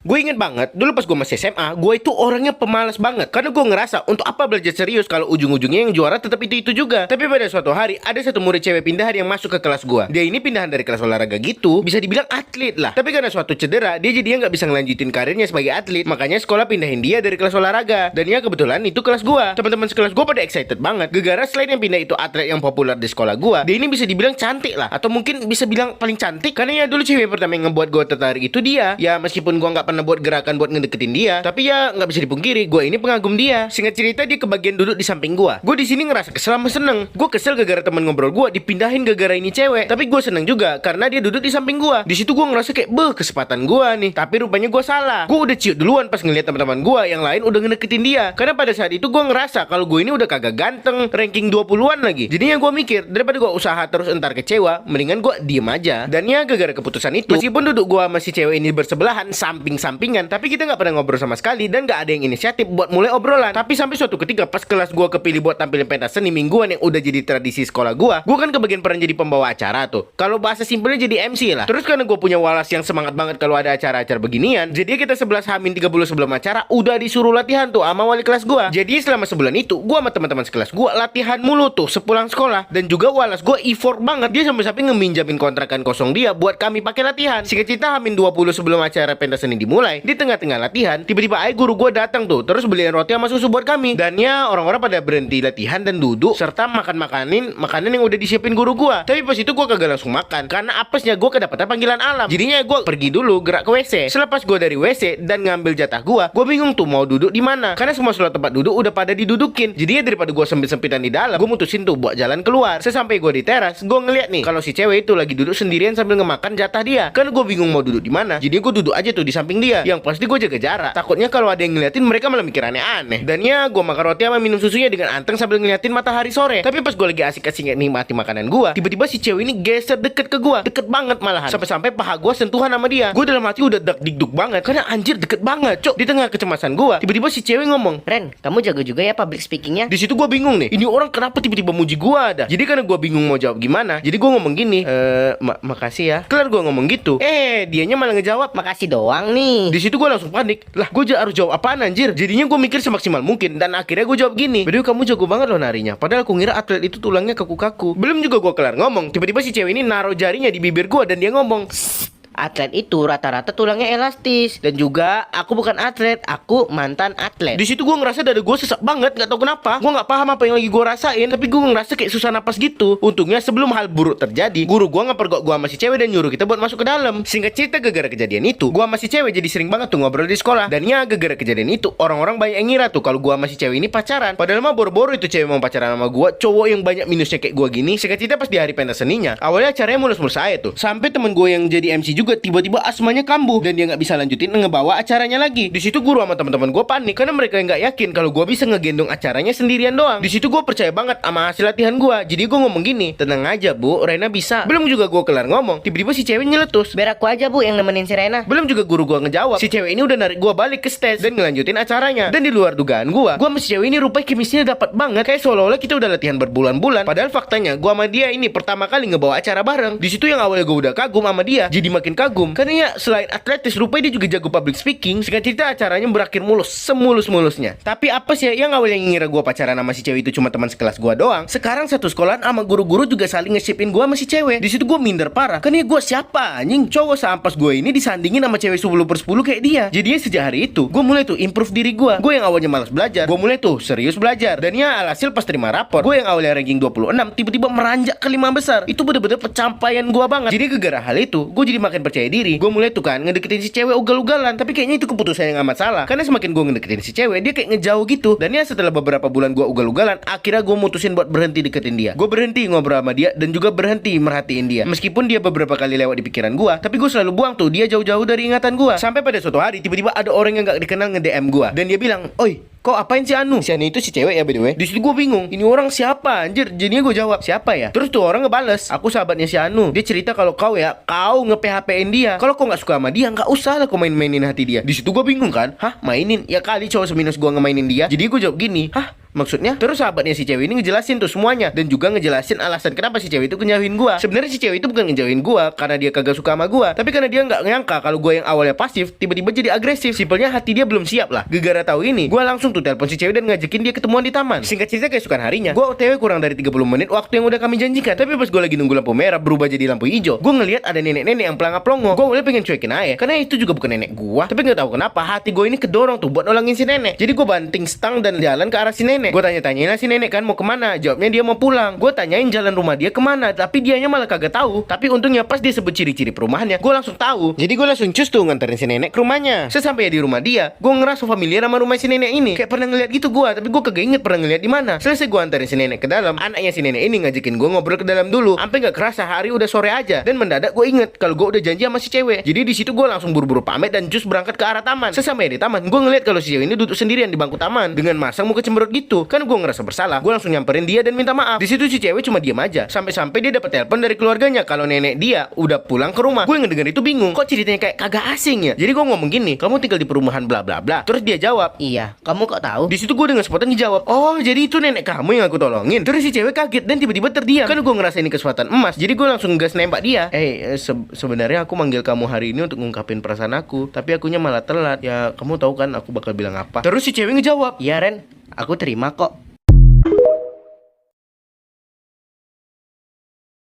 Gue inget banget, dulu pas gue masih SMA, gue itu orangnya pemalas banget. Karena gue ngerasa, untuk apa belajar serius kalau ujung-ujungnya yang juara tetap itu juga. Tapi pada suatu hari, ada satu murid cewek pindahan yang masuk ke kelas gue. Dia ini pindahan dari kelas olahraga gitu, bisa dibilang atlet lah. Tapi karena suatu cedera, dia jadinya nggak bisa ngelanjutin karirnya sebagai atlet. Makanya sekolah pindahin dia dari kelas olahraga. Dan ya kebetulan itu kelas gue. Teman-teman sekelas gue pada excited banget. Gara-gara selain yang pindah itu atlet yang populer di sekolah gue, dia ini bisa dibilang cantik lah. Atau mungkin bisa bilang paling cantik. Karena ya dulu cewek pertama yang ngebuat gue tertarik itu dia. Ya meskipun gue nggak pernah buat gerakan buat ngedeketin dia, tapi ya nggak bisa dipungkiri, gue ini pengagum dia. Singkat cerita, dia kebagian duduk di samping gue. Gue di sini ngerasa kesel sama seneng. Gue kesel gara-gara teman ngobrol gue dipindahin gara-gara ini cewek. Tapi gue seneng juga karena dia duduk di samping gue. Di situ gue ngerasa kayak kesempatan gue nih. Tapi rupanya gue salah. Gue udah ciut duluan pas ngeliat teman-teman gue yang lain udah ngedeketin dia. Karena pada saat itu gue ngerasa kalau gue ini udah kagak ganteng, ranking 20-an lagi. Jadinya gue mikir, daripada gue usaha terus entar kecewa, mendingan gue diem aja. Dan ya gara-gara keputusan itu, meskipun duduk gue sama si cewek ini bersebelahan, samping-sampingan, tapi kita nggak pernah ngobrol sama sekali dan nggak ada yang inisiatif buat mulai obrolan. Tapi sampai suatu ketika pas kelas gue kepilih buat tampilin pentas seni mingguan yang udah jadi tradisi sekolah gue kan kebagian peran jadi pembawa acara tuh. Kalau bahasa simpelnya jadi MC lah. Terus karena gue punya walas yang semangat banget kalau ada acara-acara beginian, jadi kita 11 H-30 sebelum acara udah disuruh latihan tuh sama wali kelas gue. Jadi selama sebulan itu gue sama teman-teman sekelas gue latihan mulu tuh sepulang sekolah. Dan juga walas gue effort banget, dia sampai-sampai ngeminjamin kontrakan kosong dia buat kami pakai latihan. Singkat cerita, H-20 sebelum acara pentas seni dimulai, di tengah-tengah latihan tiba-tiba guru gue datang tuh, terus beliin roti sama susu buat kami. Dan ya orang-orang pada berhenti latihan dan duduk serta makanan yang udah disiapin guru gue. Tapi pas itu gue kagak langsung makan karena apesnya gue kedapatan panggilan alam. Jadinya gue pergi dulu gerak ke WC. Selepas gue dari WC dan ngambil jatah gue bingung tuh mau duduk di mana karena semua slot tempat duduk udah pada didudukin. Jadi ya daripada gue sempit-sempitan di dalam, gue mutusin tuh buat jalan keluar. Sesampai gue di teras, gue ngeliat nih kalau si cewek itu lagi duduk sendirian sambil ngemakan jatah dia. Karena gue bingung mau duduk di mana, jadi gue duduk aja tuh di samping dia. Yang pasti gue jaga jarak, takutnya kalau ada yang ngeliatin mereka malah mikir aneh-aneh. Dan ya gue makan roti sama minum susunya dengan anteng sambil ngeliatin matahari sore. Tapi pas gue lagi asik-asik nikmati makanan gue, tiba-tiba si cewek ini geser deket ke gue, deket banget malahan. Sampai-sampai paha gue sentuhan sama dia. Gue dalam hati udah dak-dikduk banget karena anjir deket banget, cok. Di tengah kecemasan gue, tiba-tiba si cewek ngomong, Ren, kamu jago juga ya public speakingnya. di situ gue bingung nih, ini orang kenapa tiba-tiba muji gue ada. Jadi karena gue bingung mau jawab gimana, jadi gue ngomong gini, makasih ya. Kelar gue ngomong gitu, dianya malah ngejawab, Makasih doang nih. Di situ gue langsung panik. Lah gue harus jawab apaan anjir? Jadinya gue mikir semaksimal mungkin dan akhirnya gue jawab gini, "Bro, kamu jago banget loh narinya." Padahal aku ngira atlet itu tulangnya kaku-kaku. Belum juga gue kelar ngomong, tiba-tiba si cewek ini naruh jarinya di bibir gue dan dia ngomong, Atlet itu rata-rata tulangnya elastis. Dan juga aku bukan atlet, aku mantan atlet. di situ gue ngerasa dada gue sesak banget, nggak tahu kenapa. Gue nggak paham apa yang lagi gue rasain, tapi gue ngerasa kayak susah napas gitu. Untungnya sebelum hal buruk terjadi, guru gue ngepergok gue sama si cewek dan nyuruh kita buat masuk ke dalam. Singkat cerita, gara-gara kejadian itu, gue sama si cewek jadi sering banget tuh ngobrol di sekolah. Dan ya gara-gara kejadian itu, orang-orang banyak yang ngira tuh kalau gue sama si cewek ini pacaran. Padahal mah boro-boro itu cewek mau pacaran sama gue, cowok yang banyak minusnya kayak gue gini. Singkat cerita, pas di hari pentas seninya, awalnya acaranya mulus-mulus aja tuh. Sampai temen gue yang jadi MC juga tiba-tiba asmanya kambuh dan dia nggak bisa lanjutin ngebawa acaranya lagi. Di situ guru sama teman-teman gue panik karena mereka nggak yakin kalau gue bisa ngegendong acaranya sendirian doang. Di situ gue percaya banget sama hasil latihan gue. Jadi gue ngomong gini, tenang aja bu, Rena bisa. Belum juga gue kelar ngomong, tiba-tiba si cewek nyeletus, Biar aku aja bu yang nemenin si Rena. belum juga guru gue ngejawab, si cewek ini udah narik gue balik ke stage dan ngelanjutin acaranya. Dan di luar dugaan gue sama si cewek ini rupanya chemistry-nya dapat banget, kayak seolah-olah kita udah latihan berbulan-bulan. Padahal faktanya gue sama dia ini pertama kali ngebawa acara bareng. Di situ yang awalnya gue udah kagum sama dia, jadi makin kagum. Karena ya selain atletis, rupanya dia juga jago public speaking. Singkat cerita, acaranya berakhir mulus, semulus-mulusnya. Tapi apa sih yang awalnya ngira gue pacaran sama si cewek itu cuma teman sekelas gue doang, sekarang satu sekolahan sama guru-guru juga saling nge-shipin gue sama si cewek. Di situ gue minder parah. Kan ya gue siapa anjing, cowok seampas gue ini disandingin sama cewek 10/10 kayak dia. Jadinya sejak hari itu gue mulai tuh improve diri gue. Gue yang awalnya malas belajar, gue mulai tuh serius belajar. Dan ya alhasil pas terima rapor, gue yang awalnya ranking 26 tiba-tiba meranjak ke 5 besar. Itu bener-bener pencapaian gue banget. Jadi gara-gara hal itu, gue jadi makin percaya diri. Gue mulai tuh kan ngedeketin si cewek ugal-ugalan. Tapi kayaknya itu keputusan yang amat salah, karena semakin gue ngedeketin si cewek, dia kayak ngejauh gitu. Dan ya setelah beberapa bulan gue ugal-ugalan, akhirnya gue mutusin buat berhenti deketin dia. Gue berhenti ngobrol sama dia dan juga berhenti merhatiin dia. Meskipun dia beberapa kali lewat di pikiran gue, tapi gue selalu buang tuh dia jauh-jauh dari ingatan gue. Sampai pada suatu hari tiba-tiba ada orang yang gak dikenal nge-DM gue dan dia bilang, "Oi, kok apain si Anu?" Si Anu itu si cewek ya by the way. Di situ gue bingung, ini orang siapa anjir? Jadinya gue jawab, "Siapa ya?" Terus tuh orang ngebales, "Aku sahabatnya si Anu. Dia cerita kalau kau nge-PHP-in dia. Kalau kau nggak suka sama dia, nggak usah lah kau main-mainin hati dia." Di situ gue bingung kan, mainin? Ya kali cowok seminus gue ngemainin dia. Jadi gue jawab gini, Maksudnya? Terus sahabatnya si cewek ini ngejelasin tuh semuanya dan juga ngejelasin alasan kenapa si cewek itu ngejauhin gua. Sebenarnya si cewek itu bukan ngejauhin gua karena dia kagak suka sama gua, tapi karena dia nggak nyangka kalau gua yang awalnya pasif tiba-tiba jadi agresif. Simpelnya hati dia belum siap lah. Gegara tahu ini, gua langsung tuh telepon si cewek dan ngajakin dia ketemuan di taman. Singkat cerita keesokan harinya, gua OTW kurang dari 30 menit waktu yang udah kami janjikan. Tapi pas gua lagi nunggu lampu merah berubah jadi lampu hijau, gua ngelihat ada nenek-nenek yang pelangap-pelongo. Gua mulai pengen cuekin aja karena itu juga bukan nenek gua, tapi nggak tahu kenapa hati gua ini kedorong tuh buat nolongin si nenek. Jadi gua banting stang dan jalan ke arah si nenek. Gua tanya-tanyain si nenek kan mau kemana. Jawabnya dia mau pulang. Gue tanyain jalan rumah dia kemana, tapi dianya malah kagak tahu. Tapi untungnya pas dia sebut ciri-ciri perumahannya, gue langsung tahu. Jadi gue langsung cus tuh nganterin si nenek ke rumahnya. Sesampainya di rumah dia, gue ngerasa familiar sama rumah si nenek ini. Kayak pernah ngeliat gitu gue, tapi gue kagak inget pernah ngeliat di mana. Selesai gue anterin si nenek ke dalam, anaknya si nenek ini ngajakin gue ngobrol ke dalam dulu. Sampai nggak kerasa hari udah sore aja. Dan mendadak gue inget kalau gue udah janji sama si cewek. Jadi di situ gue langsung buru-buru pamit dan cus berangkat ke arah taman. Sesampainya di taman, gue ngeliat kalau si cewek ini duduk sendirian di bangku taman dengan masang muka cemberut gitu. Kan gue ngerasa bersalah. Gue langsung nyamperin dia dan minta maaf. Di situ si cewek cuma diam aja. Sampai-sampai dia dapat telepon dari keluarganya kalau nenek dia udah pulang ke rumah. Gue ngedenger itu bingung. Kok ceritanya kayak kagak asing ya? Jadi gue ngomong gini, kamu tinggal di perumahan bla bla bla. Terus dia jawab, Iya, kamu kok tahu? di situ gue dengan spontan dijawab, oh jadi itu nenek kamu yang aku tolongin. Terus si cewek kaget dan tiba-tiba terdiam. Kan gue ngerasa ini kesempatan emas. Jadi gue langsung gas nembak dia. Sebenarnya aku manggil kamu hari ini untuk ngungkapin perasaan aku, tapi akunya malah telat. Ya kamu tahu kan aku bakal bilang apa. Terus si cewek ngejawab, Iya Ren, aku terima kok.